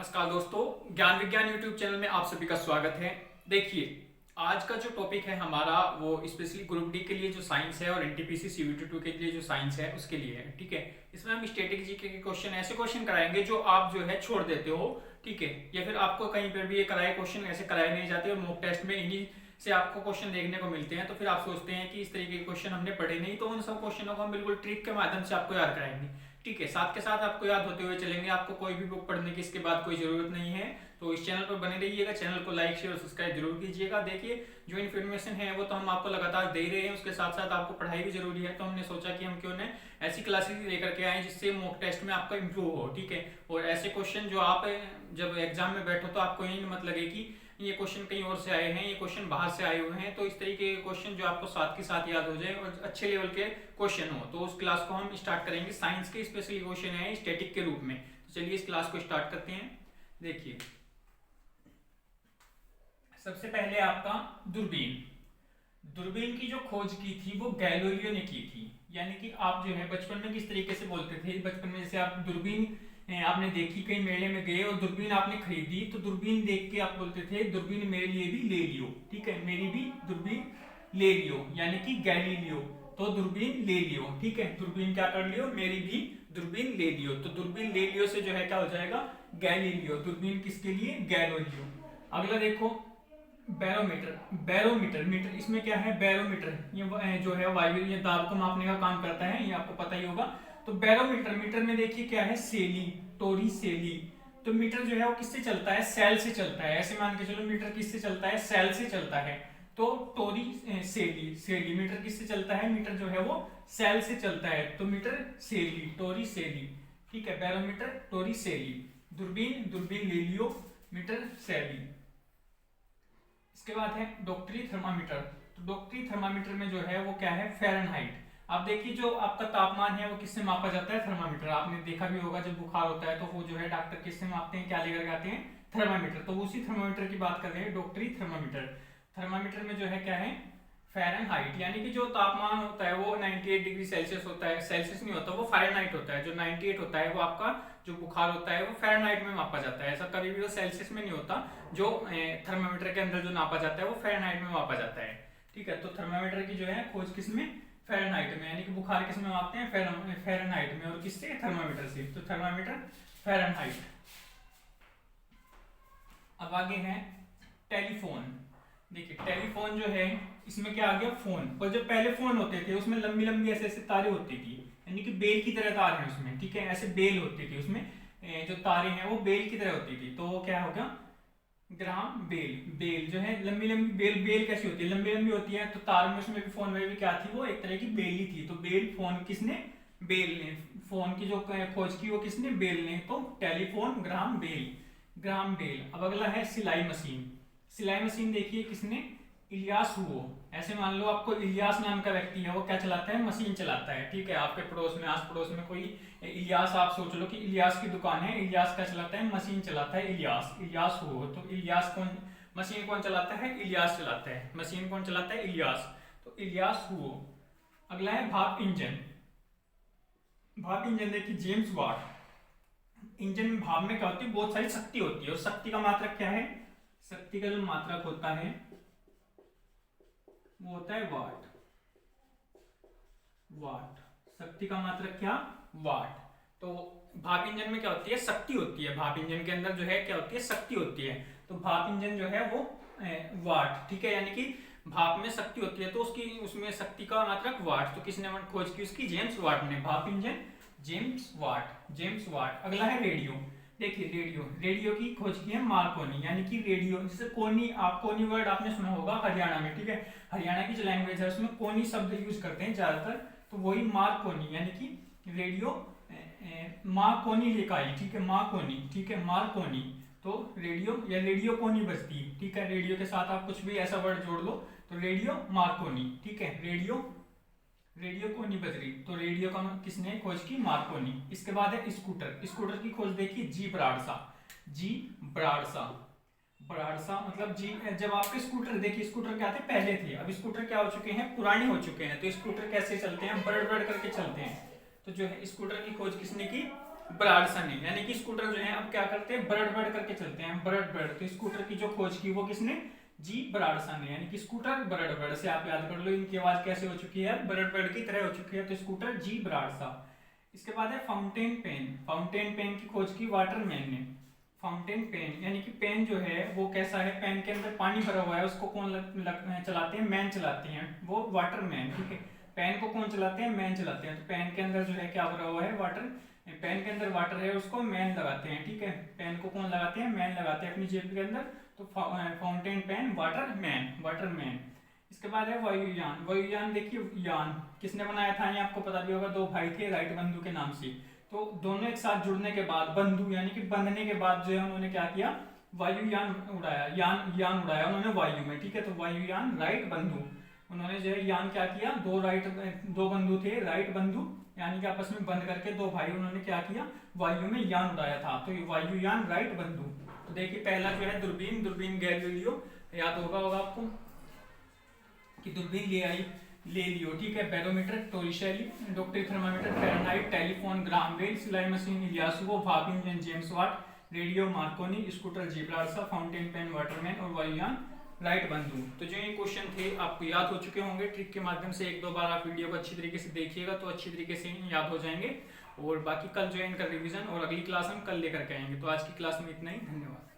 नमस्कार दोस्तों, ज्ञान विज्ञान यूट्यूब चैनल में आप सभी का स्वागत है। देखिए, आज का जो टॉपिक है हमारा वो स्पेशली ग्रुप डी के लिए जो साइंस है और एनटीपीसी सीवीटी 2 के लिए जो साइंस है उसके लिए है। ठीक है, इसमें हम स्टैटिक जीके के क्वेश्चन ऐसे क्वेश्चन कराएंगे जो आप जो है छोड़ देते हो। ठीक है, या फिर आपको कहीं पर भी ये कराए क्वेश्चन ऐसे कराए नहीं जाते और मॉक टेस्ट में इन्हीं से आपको क्वेश्चन देखने को मिलते हैं। तो फिर आप सोचते हैं कि इस तरीके के क्वेश्चन हमने पढ़े नहीं, तो उन सब क्वेश्चनों को हम बिल्कुल ट्रिक के माध्यम से आपको याद कराएंगे। ठीक है, साथ के साथ आपको याद होते हुए चलेंगे, आपको कोई भी बुक पढ़ने की इसके बाद कोई जरूरत नहीं है। तो इस चैनल पर बने रहिएगा, चैनल को लाइक शेयर और सब्सक्राइब जरूर कीजिएगा। देखिए, जो इन्फॉर्मेशन है वो तो हम आपको लगातार दे रहे हैं, उसके साथ साथ आपको पढ़ाई भी जरूरी है। तो हमने सोचा कि हम क्यों न ऐसी क्लासेस लेकर के आए जिससे मॉक टेस्ट में आपका इंप्रूव हो। ठीक है, और ऐसे क्वेश्चन जो आप जब एग्जाम में बैठो तो आपको ये मत लगे कि ये क्वेश्चन कहीं और से आए हैं, ये क्वेश्चन बाहर से आए हुए हैं। तो इस तरीके के क्वेश्चन जो आपको साथ के साथ याद हो जाए और अच्छे लेवल के क्वेश्चन हो, तो उस क्लास को हम स्टार्ट करेंगे। साइंस के स्पेशली क्वेश्चन है स्टैटिक के रूप में। तो चलिए इस क्लास को स्टार्ट करते हैं। देखिए, सबसे पहले आपका दूरबीन की जो खोज की थी वो गैलीलियो ने की थी। यानी कि आप जो है बचपन में किस तरीके से बोलते थे, बचपन में जैसे आप दूरबीन आपने देखी, कहीं मेले में गए और दूरबीन आपने खरीदी, तो दूरबीन देख के आप बोलते थे दूरबीन मेरे लिए भी ले लियो। ठीक है, मेरी भी दूरबीन ले लियो, यानी कि गैलीलियो। तो दूरबीन ले लियो। ठीक है, दूरबीन क्या कर लियो, मेरी भी दूरबीन ले लियो। तो दूरबीन ले लियो से जो है क्या हो जाएगा, गैलीलियो। दूरबीन किसके लिए, गैलीलियो। अगला देखो, बैरोमीटर मीटर, इसमें क्या है, बैरोमीटर ये जो है वायु या दाब को मापने का काम करता है, ये आपको पता ही होगा। तो बैरोमीटर, मीटर में देखिए क्या है, सेली, टोरी सेली। तो मीटर जो है वो किससे चलता है, सेल से चलता है। ऐसे मान के चलो मीटर किससे चलता है, सेल से चलता है। तो टोरी सेली मीटर किससे चलता है, मीटर जो है वो सेल से चलता है। तो मीटर सेली, टोरी सेली। ठीक है, बैरोमीटर टोरी सेली। दूरबीन ले लियो, मीटर सेली। इसके बाद है डॉक्टरी थर्मामीटर। तो डॉक्टरी थर्मामीटर में जो है वो क्या है, फ़ारेनहाइट। आप देखिए, जो आपका तापमान है वो किससे मापा जाता है, थर्मामीटर। आपने देखा भी होगा, जब बुखार होता है तो वो जो है डॉक्टर किससे मापते हैं, क्या लेकर आते हैं, थर्मामीटर। तो उसी थर्मामीटर की बात कर रहे हैं, डॉक्टरी थर्मामीटर। थर्मामीटर में जो है क्या है, फ़ारेनहाइट, यानी कि जो तापमान होता है वो 98 डिग्री सेल्सियस होता है। सेल्सियस नहीं होता, वो फ़ारेनहाइट होता है। जो 98 होता है वो आपका जो बुखार होता है वो फ़ारेनहाइट में मापा जाता है। ऐसा कभी भी वो सेल्सियस में नहीं होता। जो थर्मामीटर के अंदर जो नापा जाता है वो फ़ारेनहाइट में मापा जाता है। ठीक है, तो थर्मामीटर की जो है खोज किसमें, फ़ारेनहाइट में। यानी कि बुखार किसमें मापते हैं, फ़ारेनहाइट में। और किससे, थर्मामीटर से। तो थर्मामीटर फ़ारेनहाइट। अब आगे है टेलीफोन। देखिए, टेलीफोन जो है इसमें क्या आ गया, फोन। और जो पहले फोन होते थे उसमें लंबी लंबी ऐसे ऐसे तारे होती थी, यानी कि बेल की तरह तार है उसमें। ठीक है, ऐसे बेल होती थी उसमें, जो तारे हैं वो बेल की तरह होती थी। तो वो क्या होगा, ग्राम बेल। बेल जो है लंबी लंबी बेल कैसी होती है, लंबी लंबी होती है। तो तार में उसमें भी, फोन में भी क्या थी, वो एक तरह की बेल ही थी। तो बेल, फोन किसने, बेल ने। फोन की जो खोज की वो किसने, बेल ने। तो टेलीफोन, ग्राम बेल। अब अगला है सिलाई मशीन। सिलाई मशीन देखिए किसने, इलियास हुओ। ऐसे मान लो आपको इलियास नाम का व्यक्ति है, वो क्या चलाता है, मशीन चलाता है। ठीक है, आपके पड़ोस में, आस पड़ोस में कोई इलियास, आप सोच लो कि इलियास की दुकान है। इलियास क्या चलाता है, मशीन चलाता है, इलियास हुओ। तो इलियास कौन, मशीन कौन चलाता है, इलियास चलाता है। मशीन कौन चलाता है, इलियास। तो इलियास हुओ। अगला है भाप इंजन। भाप इंजन देखिए, जेम्स वाट। इंजन में, भाप में क्या होती है, बहुत सारी शक्ति होती है। और शक्ति का मात्रक क्या है, शक्ति का जो मात्रक होता है वो होता है वाट। शक्ति का मात्रक क्या, वाट। तो भाप इंजन में क्या होती है, शक्ति होती है। भाप इंजन के अंदर जो है क्या होती है, शक्ति होती है। तो भाप इंजन जो है वो वाट। ठीक है, यानी कि भाप में शक्ति होती है तो उसकी, उसमें शक्ति का मात्रक वाट। तो किसने खोज की उसकी, जेम्स वाट ने। भाप इंजन जेम्स वाट। अगला है रेडियो। देखिए, रेडियो की खोज की है मार्कोनी। यानी कि रेडियो, जैसे कोनी, आप कोनी वर्ड आपने सुना होगा हरियाणा में। ठीक है, हरियाणा की जो लैंग्वेज है उसमें कोनी शब्द यूज करते हैं ज्यादातर। तो वही मार्कोनी, यानी कि रेडियो मार्कोनी इकाई। ठीक है, मार्कोनी। ठीक है, मार्कोनी। तो रेडियो या रेडियो कोनी बजती। ठीक है, रेडियो के साथ आप कुछ भी ऐसा वर्ड जोड़ लो तो रेडियो मार्कोनी। ठीक है, रेडियो कोनी बज रही। तो रेडियो का किसने खोज की, मार्कोनी। इसके बाद है स्कूटर की खोज देखिए, जी ब्राडसा मतलब जी। जब आपके स्कूटर, देखिए स्कूटर क्या थे, पहले थे। अब स्कूटर क्या हो चुके हैं, पुराने हो चुके हैं। तो स्कूटर कैसे चलते हैं, बर्ड करके चलते हैं। तो जो है स्कूटर की खोज किसने की, बराड़सन है, यानी कि स्कूटर जो है अब क्या करते हैं, बरड़ बरड़ करके चलते हैं, बरड़ बरड़। तो स्कूटर की जो खोज की वो किसने, जी बराड़सन ने, यानी कि स्कूटर बरड़ बरड़ से आप याद कर लो इनकी आवाज कैसे हो चुकी है, बरड़ बरड़ की तरह हो चुकी है, तो स्कूटर जी बराड़सा। इसके बाद है फाउंटेन पेन, फाउंटेन पेन की खोज की वाटरमैन ने। फाउंटेन पेन यानी कि पेन जो है वो कैसा है, पेन के अंदर पानी भरा हुआ है, उसको कौन चलाते हैं, मैन चलाते हैं, वो वाटरमैन, ठीक है। पेन को कौन चलाते हैं, मैन चलाते हैं। तो पेन के अंदर जो है क्या भरा हुआ है, वाटर, पेन के अंदर वाटर है, उसको मैन लगाते हैं, ठीक है। पेन को कौन लगाते हैं, मैन लगाते हैं अपनी जेब के अंदर। तो fountain pen Waterman, Waterman. इसके बाद है वायुयान, वायुयान देखिए यान किसने बनाया था, ये आपको पता भी होगा, दो भाई थे राइट बंधु के नाम से। तो दोनों एक साथ जुड़ने के बाद, बंधु यानी कि बंधने के बाद जो है उन्होंने क्या किया, वायुयान उड़ाया, यान उड़ाया उन्होंने वायु में, ठीक है। तो वायुयान राइट बंधु, उन्होंने जो है यान क्या किया, दो बंधु थे राइट बंधु, यानी कि आपस में बंद करके दो भाई, उन्होंने क्या किया, वायु में यान उड़ाया था। तो वायुयान राइट बंधु। तो देखिए पहला जो है दूरबीन, दूरबीन गैलीलियो, याद होगा आपको कि दूरबीन ले लियो, ठीक है। Barometer Torricelli, doctor thermometer Fahrenheit, telephone Graham Bell, सिलाई मशीन इलियासोव, भाप engine James Watt, radio Marconi, scooter Gibraltar, fountain pen Waterman और वायुयान राइट बंधु। तो जो ये क्वेश्चन थे आपको याद हो चुके होंगे, ट्रिक के माध्यम से एक दो बार आप वीडियो को अच्छी तरीके से देखिएगा तो अच्छी तरीके से याद हो जाएंगे। और बाकी कल ज्वाइन कर रिवीजन और अगली क्लास हम कल लेकर के आएंगे। तो आज की क्लास में इतना ही, धन्यवाद।